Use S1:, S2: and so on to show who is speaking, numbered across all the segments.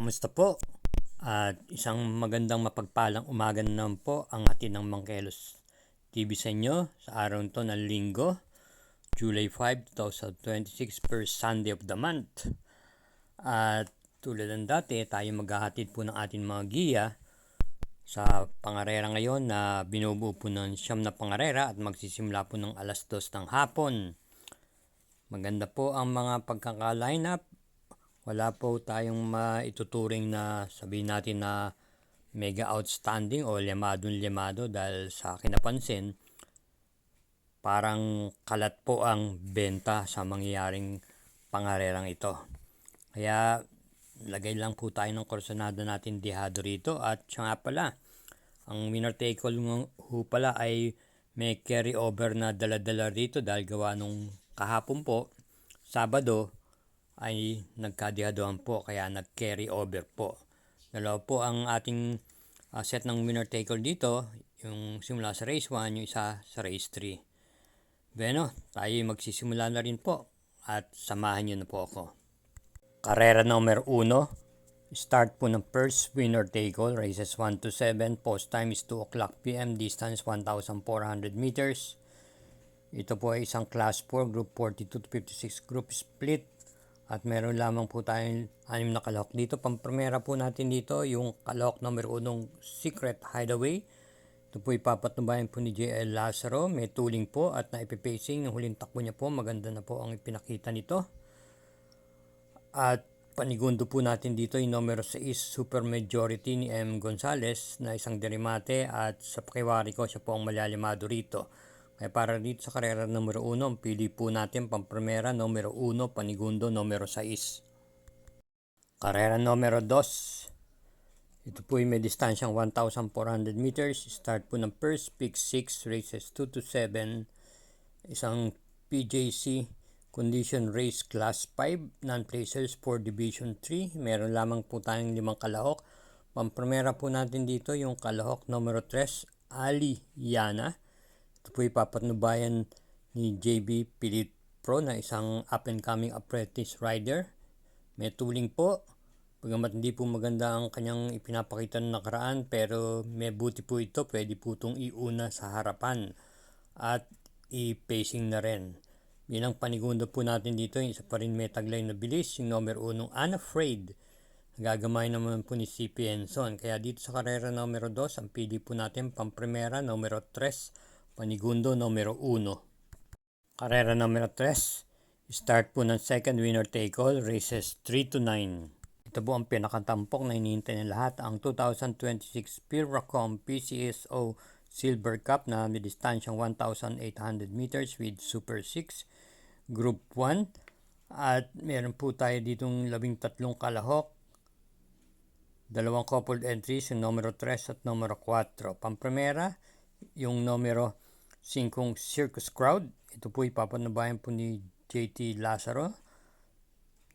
S1: Kamusta po? At isang magandang mapagpalang umaga na naman po ang atin ng Mangkelos TV sa inyo sa araw nito ng Linggo, July 5, 2026, first Sunday of the month. At tulad ng dati, tayo maghahatid po ng ating mga giya sa pangarera ngayon na binubuo po ng 9 na pangarera at magsisimula po ng alas 2 ng hapon. Maganda po ang mga pagkaka-line up. Wala po tayong maituturing na sabihin natin na mega outstanding o limadong-limado dahil sa akin napansin, parang kalat po ang benta sa mangyayaring pangarerang ito. Kaya lagay lang po tayo ng korsonado natin dihado rito. At siya nga pala, ang winner take all ho pala ay may carry over na dala-dala rito dahil gawa nung kahapon po, Sabado, ay nagkadihadoan po kaya nag-carry over po. Dalawa po ang ating set ng winner take all dito, yung simula sa race 1, yung isa sa race 3. Bueno, tayo magsisimula na rin po at samahan nyo na po ako. Karera number 1, start po ng first winner take all, races 1 to 7, post time is 2 o'clock p.m, distance 1,400 meters. Ito po ay isang class 4, group 42 to 56 group split. At meron lamang po tayong 6 na kalahok dito. Pampremera po natin dito yung kalahok number 1, Secret Hideaway. Ito po ipapatnubayan po ni JL Lazaro. May tuling po at naipipacing. Yung huling takbo niya po, maganda na po ang ipinakita nito. At panigundo po natin dito yung numero 6, Super Majority ni M. Gonzales na isang derimate. At sa pakiwari ko, siya po ang malalimado rito. Kaya para dito sa karera numero 1, ang pili po natin pampremera numero 1, panigundo numero 6. Karera numero 2. Ito po ay may distansyang 1,400 meters. Start po ng first pick 6, races 2 to 7. Isang PJC Condition Race Class 5, non-placers for Division 3. Meron lamang po tayong 5 kalahok. Pampremera po natin dito yung kalahok numero 3, Ali Yana. Ito po ipapatnubayan ni JB Pilit Pro na isang up-and-coming apprentice rider. May tuling po. Bagamat hindi po maganda ang kanyang ipinapakita ng nakaraan, pero may buti po ito. Pwede po itong iuna sa harapan at i-pacing na rin. Bilang panigundo po natin dito, yung isa pa rin may taglay na bilis, yung number 1, Unafraid. Gagamay naman po ni CP Enson. Kaya dito sa karera numero 2, ang pili po natin pampremera numero 3, panigundo numero 1. Karera numero 3, start po ng second winner take all, races 3 to 9. Ito po ang pinakatampok na hinihintay ng lahat, ang 2026 Piracom PCSO Silver Cup na may distansyang 1,800 meters with Super 6 Group 1. At meron po tayo ditong 13 kalahok, 2 coupled entries, yung numero 3 at numero 4. Pampremera, yung numero 5 Circus Crowd. Ito po ipapanabayan po ni JT Lazaro.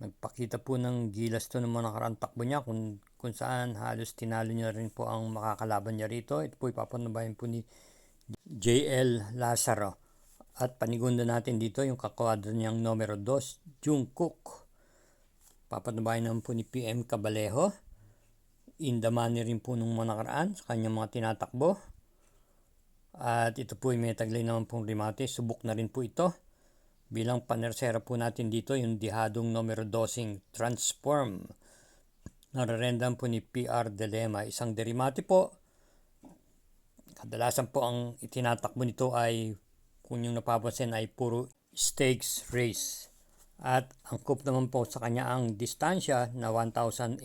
S1: Nagpakita po ng gilas to ng mga nakarang takbo niya kung saan halos tinalo niya rin po ang makakalaban niya rito. Ito po ipapanabayan po ni JL Lazaro. At panigundo natin dito yung kakwadro niyang numero 2, Jungkook. Papanabayan naman po ni PM Cabalejo. Indamani rin po nung mga nakaraan sa kanyang mga tinatakbo. At ito po ay may taglay naman pong remate. Subok na rin po ito. Bilang panersera po natin dito yung dihadong numero 2, Transform. Nararendan po ni PR Dilema. Isang derimate po. Kadalasan po ang itinatakbo nito ay, kung yung napapansin, ay puro stakes race. At angkop naman po sa kanya ang distansya na 1,800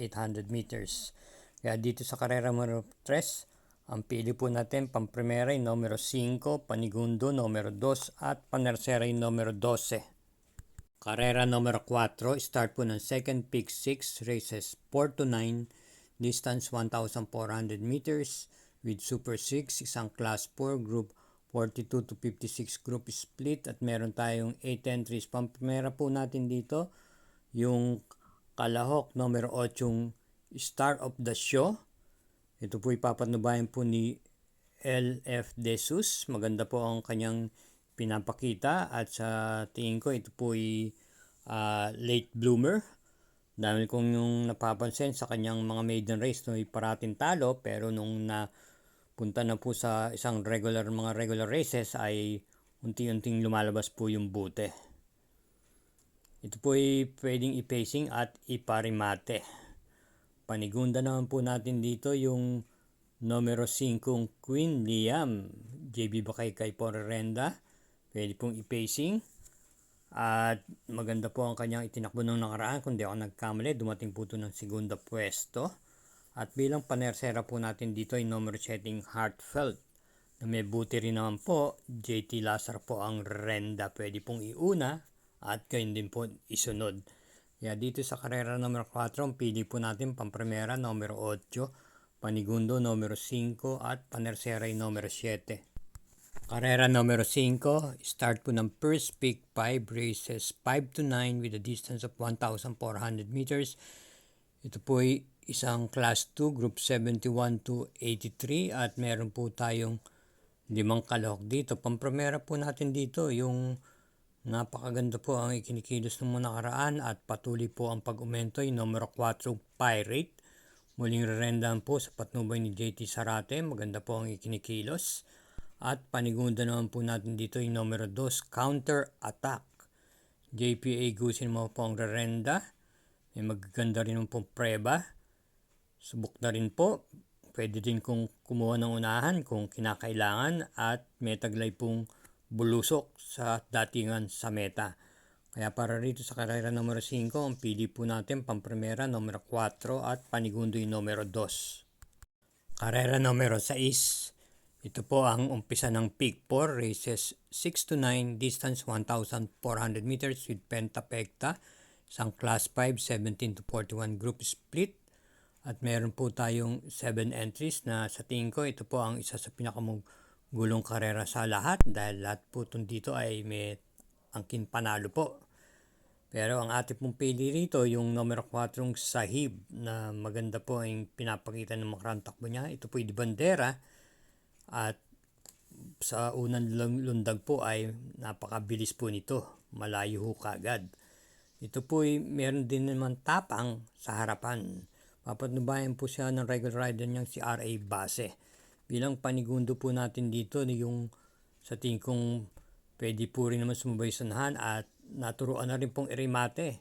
S1: meters. Kaya dito sa karera numero 3, ang pili po natin pampremera yung numero 5, panigundo numero 2 at panersera yung numero 12. Karera numero 4, start po ng second pick 6, races 4 to 9, distance 1,400 meters with Super 6, isang class 4, group 42 to 56 group split at meron tayong 8 entries. Pampremera po natin dito yung kalahok numero 8, Star of the Show. Ito po ipapatnubayan po ni LF Desus. Maganda po ang kanyang pinapakita at sa tingin ko ito po ay late bloomer. Dahil kung yung napapansin sa kanyang mga maiden race no, parating talo, pero nung napunta na po sa isang mga regular races ay unti-unting lumalabas po yung bute. Ito po ay pwedeng i-pacing at iparimate. Panigunda naman po natin dito yung numero 5 Queen Liam, JB Bakay kay Porrenda. Pwede pong i-pacing. At maganda po ang kanyang itinakbo ng nakaraan. Kung di ako nagkamali, dumating po ito ng segunda pwesto. At bilang panersera po natin dito ay numero 7 Heartfelt. Na may buti rin naman po, JT Lazar po ang Renda. Pwede pong iuna at gayon din po isunod. Kaya dito sa karera numero 4, ang pili po natin pampremera numero 8, panigundo numero 5 at panersera numero 7. Karera numero 5, start po ng first pick 5 races 5 to 9 with a distance of 1,400 meters. Ito po ay isang class 2, group 71 to 83 at meron po tayong 5 kalahok dito. Pampremera po natin dito yung napakaganda po ang ikinikilos ng mga nakaraan at patuloy po ang pag-umento ay numero 4 Pirate. Muling rerendahan po sa patnubay ni JT Sarate, maganda po ang ikinikilos. At panigunda naman po natin dito yung numero 2, Counter Attack. JPA Gusin mo po ang rerenda. May magaganda rin pong preba. Subok na rin po. Pwede din kung kumuha ng unahan kung kinakailangan at may taglay pong bulusok sa datingan sa meta. Kaya para rito sa karera numero 5, ang pili po natin pampremera numero 4 at panigundo yung numero 2. Karera numero 6. Ito po ang umpisa ng Peak 4 races 6 to 9, distance 1,400 meters with pentapekta, isang class 5, 17 to 41 group split. At meron po tayong 7 entries na sa tingin ko ito po ang isa sa pinakamagulong karera sa lahat dahil lahat po dito ay may angkin panalo po. Pero ang ating pong pili rito yung numero 4 Sahib na maganda po ang pinapakita ng makarang takbo niya. Ito po ay di bandera. At sa unang lundag po ay napakabilis po nito. Malayo ho kagad. Ito po ay meron din naman tapang sa harapan. Papatnubayan po siya ng regular rider niyang si R.A. Base. Bilang panigundo po natin dito yung sa tingin kong pwede po rin naman sumabay sa unahan at naturuan na rin pong irimate.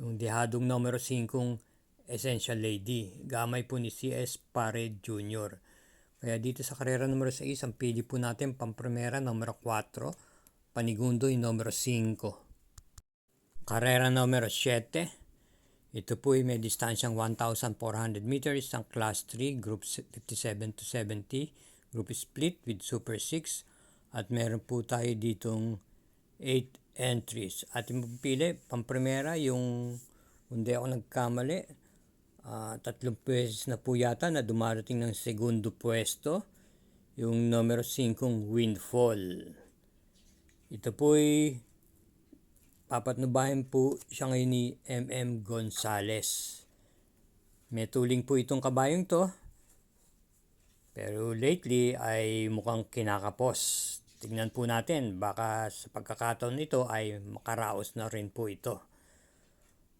S1: Yung dihadong numero 5 Essential Lady. Gamay po ni C.S. Pare Jr. Kaya dito sa karera numero 6, ang pili po natin pampremera numero 4, panigundo yung numero 5. Karera numero 7. Ito po ay may distansyang 1,400 meters, ang class 3, group 57 to 70, group split with super 6. At meron po tayo ditong 8 entries. At yung pili, pampremera yung, hindi ako nagkamali, 3 beses na po yata na dumarating ng segundo pwesto yung numero 5 Windfall. Ito po ay papatnubayan po siya ngayon ni MM Gonzales. May tuling po itong kabayong to pero lately ay mukhang kinakapos. Tingnan po natin, baka sa pagkakataon nito ay makaraos na rin po ito.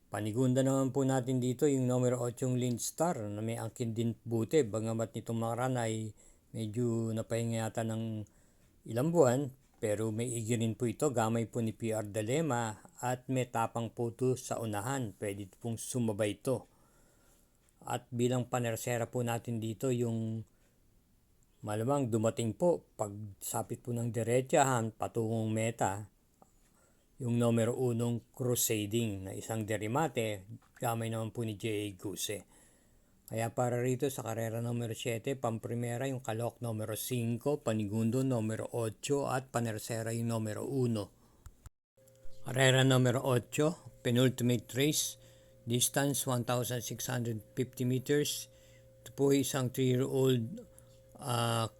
S1: Panigunda naman po natin dito yung numero 8 Link Star na may angkin din bute. Bagamat nitong makaraan ay medyo napahinga yata ng ilang buwan. Pero may igirin po ito. Gamay po ni PR Dilema at may tapang po ito sa unahan. Pwede pong sumabay ito. At bilang panersera po natin dito yung malamang dumating po pag sapit po ng diretsahan patungong meta. Yung numero 1 Crusading na isang derimate, gamay naman po ni J.A. Guse. Kaya para rito sa karera numero 7, pampremera yung kalok numero 5, panigundo numero 8 at panersera yung numero 1. Karera numero 8, penultimate race, distance 1,650 meters. Ito po isang 3-year-old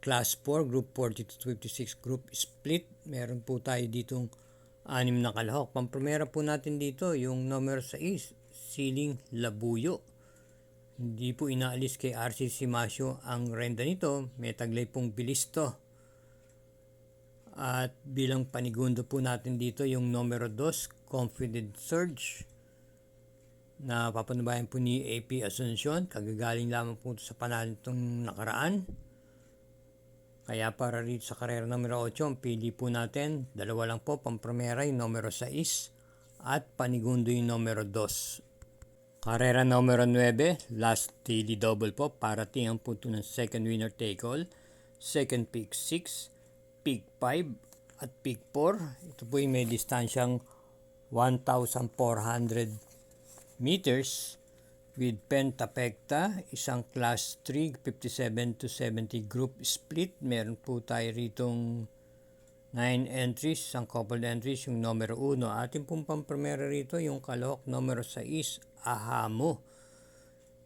S1: class 4, group 40 to 56 group split. Meron po tayo ditong 6 na kalahok. Pampremera po natin dito yung numero 6, Siling Labuyo. Hindi po inaalis kay RC Simasio ang renda nito. May taglay pong bilis to. At bilang panigundo po natin dito yung numero 2, Confident Surge. na papanubayan po ni AP Asuncion. Kagagaling lamang po sa panalo nitong nakaraan. Kaya para rito sa karera numero 8, ang pili po natin, dalawa lang po, pampremera yung numero 6 at panigundo yung numero 2. Karera numero 9, last daily double po, para tingnan po ito ng second winner take all. Second pick 6, pick 5 at pick 4. Ito po yung may distansyang 1,400 meters with pentapekta, isang class 3, 57 to 70 group split. Meron po tayo ritong 9 entries, isang couple entries, yung numero 1. Ating pong pampremera rito, yung kalahok numero 6, Ahamo.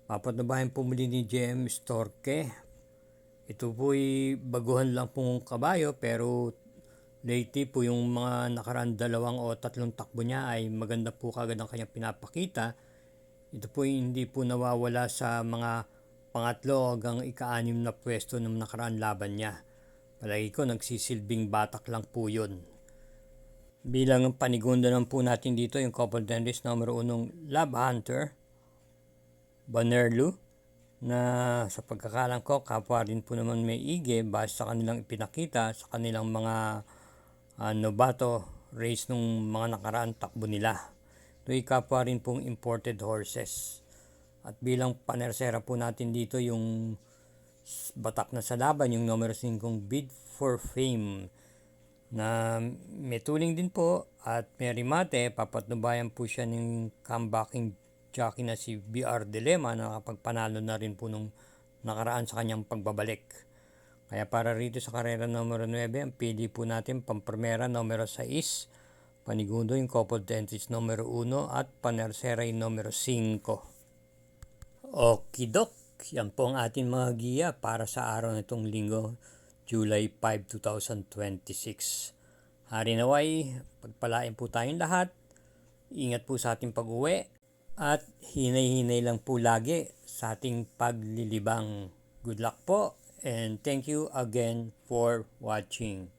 S1: Papatubayan po muli ni JM Storke. Ito po'y baguhan lang pong kabayo, pero lately po yung mga nakaraan 2 o 3 takbo niya ay maganda po kagad ang kanyang pinapakita. Ito po hindi po nawawala sa mga pangatlo hanggang ika-6 na pwesto ng nakaraan laban niya. Palagi ko nagsisilbing batak lang po yun. Bilang panigunda naman po natin dito yung couple tennis numero 1, Love Hunter Banerlu, na sa pagkakalam ko kapwa rin po naman may ige base sa kanilang ipinakita sa kanilang mga novato race nung mga nakaraan takbo nila. Ito'y kapwa rin pong imported horses. At bilang panersera po natin dito yung batak na sa laban, yung numero 5, Bid for Fame, na may tuling din po at may remate. Papatnubayan po siya ng comebacking jockey na si BR Dilema, na nakapagpanalo na rin po nung nakaraan sa kanyang pagbabalik. Kaya para rito sa karera numero 9, ang pili po natin pampremera numero 6, panigundo yung couple entries numero 1 at panersera yung numero 5. Okidok, yan po ang ating mga giya para sa araw nitong linggo, July 5, 2026. Hari naway, pagpalain po tayong lahat. Ingat po sa ating pag-uwi at hinay-hinay lang po lagi sa ating paglilibang. Good luck po and thank you again for watching.